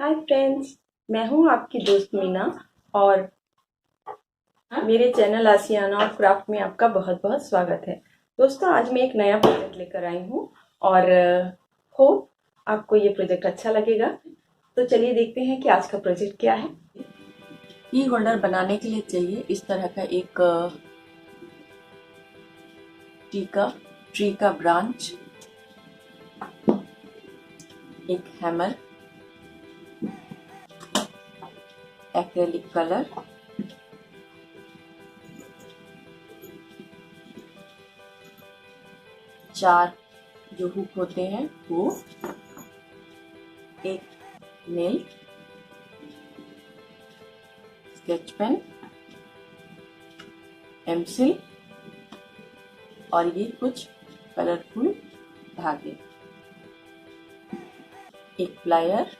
Hi friends, मैं हूँ आपकी दोस्त मीना और मेरे चैनल आशियाना और क्राफ्ट में आपका बहुत बहुत स्वागत है। दोस्तों, आज मैं एक नया प्रोजेक्ट लेकर आई हूँ और होप आपको ये प्रोजेक्ट अच्छा लगेगा। तो चलिए देखते हैं कि आज का प्रोजेक्ट क्या है। की होल्डर बनाने के लिए चाहिए इस तरह का एक ट्री का ब्रांच, एक हैमर, एक्रेलिक कलर, चार जो हुक होते हैं वो, एक नेल, स्केच पेन, पेंसिल और ये कुछ कलरफुल धागे, एक प्लायर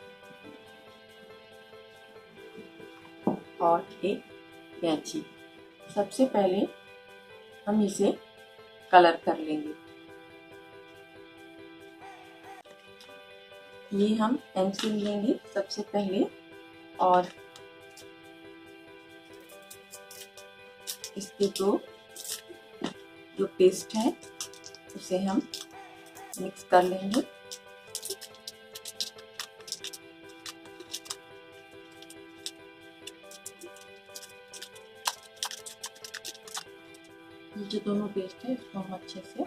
और एक कैंची। सबसे पहले हम इसे कलर कर लेंगे। ये हम पेंसिल लेंगे सबसे पहले और इसके जो पेस्ट है उसे हम मिक्स कर लेंगे। ये जो दोनों पेस्ट है इसको हम अच्छे से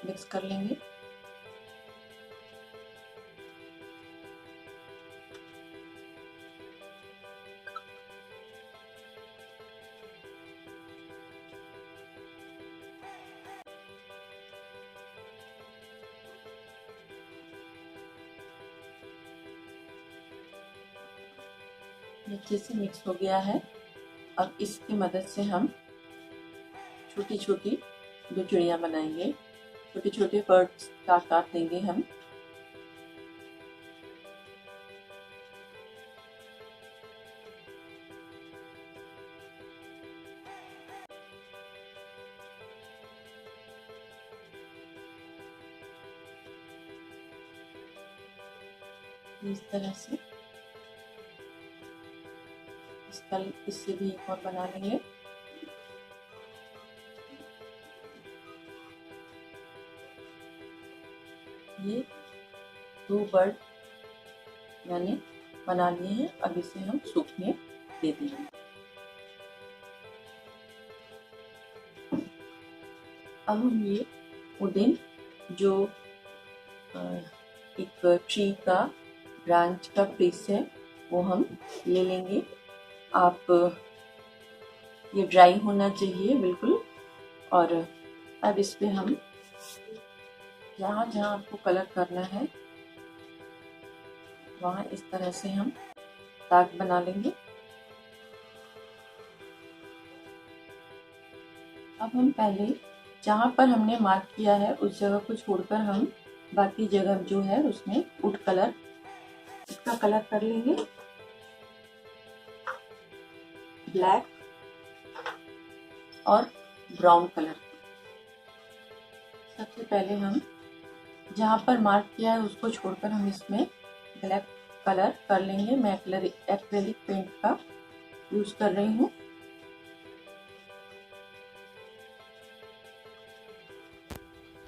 मिक्स कर लेंगे। अच्छे से मिक्स हो गया है। अब इसकी मदद से हम छोटी छोटी दो चिड़िया बनाएंगे। छोटे छोटे बर्ड्स का आकार देंगे हम। इस तरह से इससे भी एक और बना लेंगे। ये दो बर्ड मैंने बना लिए हैं। अब इसे हम सूखने दे देंगे। अब हम ये वुडन जो एक ट्री का ब्रांच का पीस है वो हम ले लेंगे। आप ये ड्राई होना चाहिए बिल्कुल। और अब इस पे हम जहाँ जहाँ आपको कलर करना है वहाँ इस तरह से हम दाग बना लेंगे। अब हम पहले जहाँ पर हमने मार्क किया है उस जगह को छोड़कर हम बाकी जगह जो है उसमें वुड कलर इसका कलर कर लेंगे। ब्लैक और ब्राउन कलर। सबसे पहले हम जहाँ पर मार्क किया है उसको छोड़कर हम इसमें ब्लैक कलर कर लेंगे। मैं एक्रेलिक पेंट का यूज कर रही हूँ।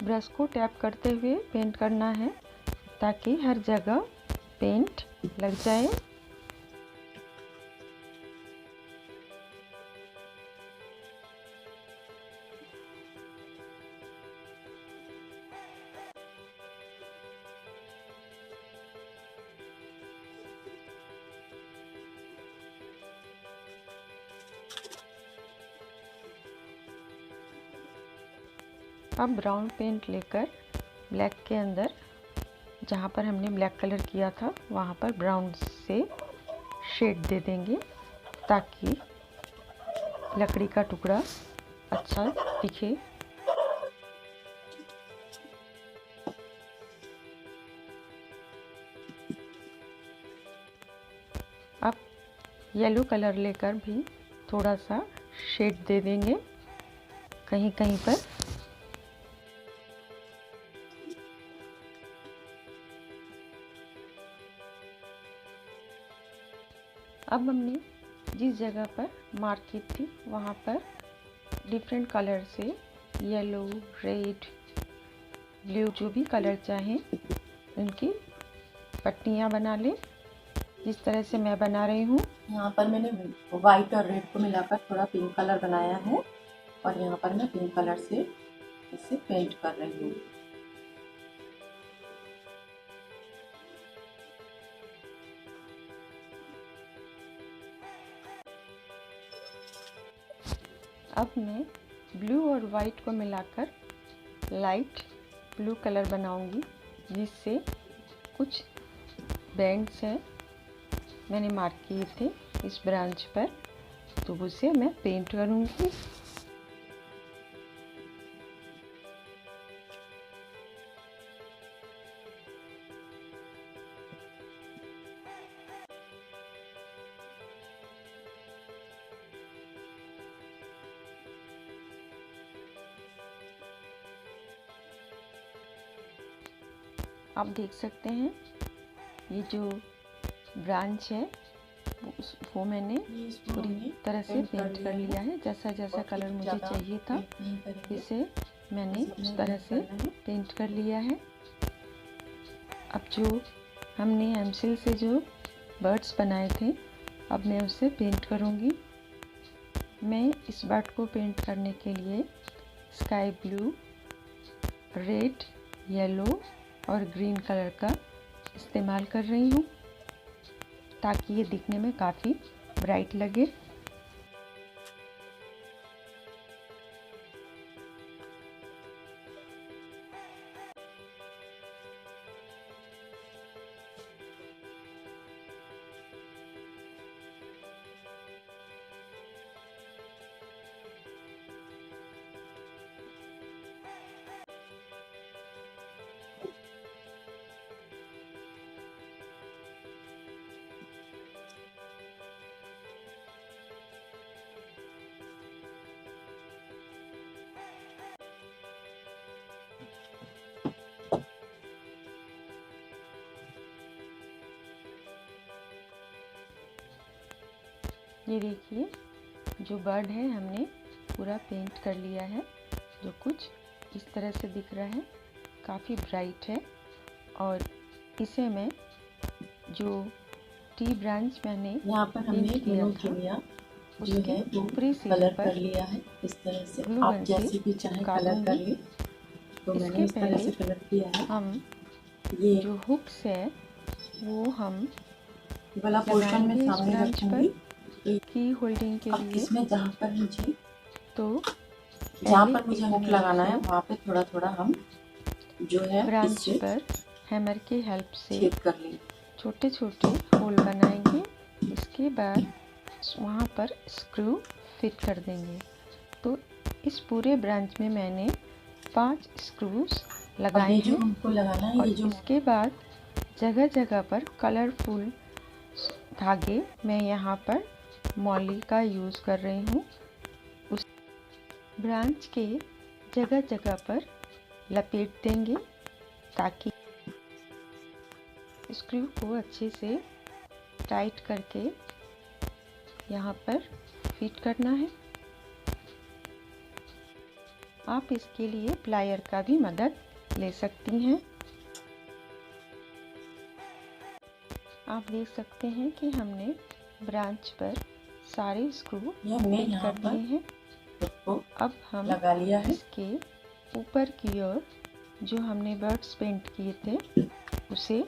ब्रश को टैप करते हुए पेंट करना है ताकि हर जगह पेंट लग जाए। अब ब्राउन पेंट लेकर ब्लैक के अंदर जहाँ पर हमने ब्लैक कलर किया था वहाँ पर ब्राउन से शेड दे देंगे ताकि लकड़ी का टुकड़ा अच्छा दिखे। अब येलो कलर लेकर भी थोड़ा सा शेड दे देंगे कहीं कहीं पर। अब हमने जिस जगह पर मार्केट थी वहाँ पर डिफरेंट कलर से येलो, रेड, ब्लू, जो भी कलर चाहें उनकी पट्टियाँ बना लें, जिस तरह से मैं बना रही हूँ। यहाँ पर मैंने वाइट और रेड को मिलाकर थोड़ा पिंक कलर बनाया है और यहाँ पर मैं पिंक कलर से इसे पेंट कर रही हूँ। अब मैं ब्लू और वाइट को मिलाकर लाइट ब्लू कलर बनाऊंगी, जिससे कुछ बैंड्स हैं मैंने मार्क किए थे इस ब्रांच पर, तो उसे मैं पेंट करूंगी। आप देख सकते हैं ये जो ब्रांच है वो मैंने पूरी तरह से पेंट कर लिया है। जैसा जैसा कलर मुझे चाहिए था इसे मैंने उस तरह से पेंट कर लिया है। अब जो हमने एमसिल से जो बर्ड्स बनाए थे अब मैं उसे पेंट करूँगी। मैं इस बर्ड को पेंट करने के लिए स्काई ब्लू, रेड, येलो और ग्रीन कलर का इस्तेमाल कर रही हूँ ताकि ये दिखने में काफ़ी ब्राइट लगे। ये देखिए जो बर्ड है हमने पूरा पेंट कर लिया है, जो कुछ इस तरह से दिख रहा है, काफ़ी ब्राइट है। और इसे मैं जो टी ब्रांच मैंने यहाँ पर हमने दोनों चिड़िया जो है ऊपरी कलर कर लिया है इस तरह से। आप जैसे भी चाहे कलर कर ले, तो मैंने इस तरह से कलर किया है। हम ये जो हुक्स है वो हम वाला पोर्शन में सामने रखूंगी की होल्डिंग के लिए। इसमें जहाँ पर मुझे हुक लगाना है वहाँ पे थोड़ा थोड़ा हम जो है ब्रांच पर हैमर की हेल्प से छेद कर लेंगे, छोटे छोटे होल बनाएंगे। इसके बाद वहाँ पर स्क्रू फिट कर देंगे। तो इस पूरे ब्रांच में मैंने 5 स्क्रूज लगाए हैं। हमको लगाना है। और इसके बाद जगह जगह पर कलरफुल धागे मैं यहाँ पर मॉली का यूज़ कर रही हूँ। उस ब्रांच के जगह जगह पर लपेट देंगे ताकि स्क्रू को अच्छे से टाइट करके यहाँ पर फिट करना है। आप इसके लिए प्लायर का भी मदद ले सकती हैं। आप देख सकते हैं कि हमने ब्रांच पर सारे स्क्रू फिट कर दिए हैं। अब हम लगा लिया है। इसके ऊपर की ओर जो हमने बर्ड्स पेंट किए थे उसे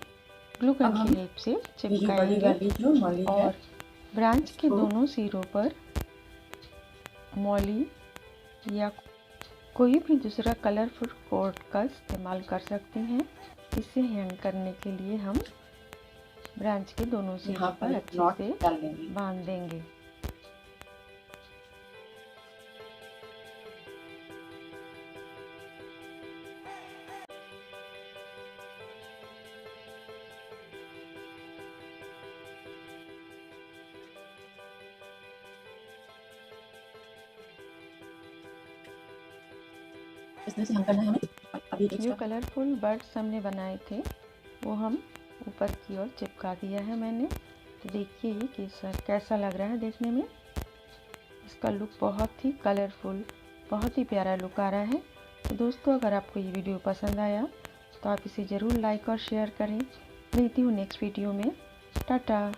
ग्लू गन की हेल्प से चिपकाएंगे और ब्रांच के दोनों सिरों पर मॉली या कोई भी दूसरा कलरफुल कोड का इस्तेमाल कर सकते हैं। इसे हैंग करने के लिए हम ब्रांच के दोनों सिरों पर अच्छे से बांध देंगे। इसमें से हैंग करना है हमें। अभी जो कलरफुल बर्ड्स हमने बनाए थे वो हम ऊपर की ओर चिपका दिया है मैंने। तो देखिए ये केसर कैसा लग रहा है देखने में। इसका लुक बहुत ही कलरफुल, बहुत ही प्यारा लुक आ रहा है। तो दोस्तों अगर आपको ये वीडियो पसंद आया तो आप इसे ज़रूर लाइक और शेयर करें। मिलती हूँ नेक्स्ट वीडियो में। टाटा।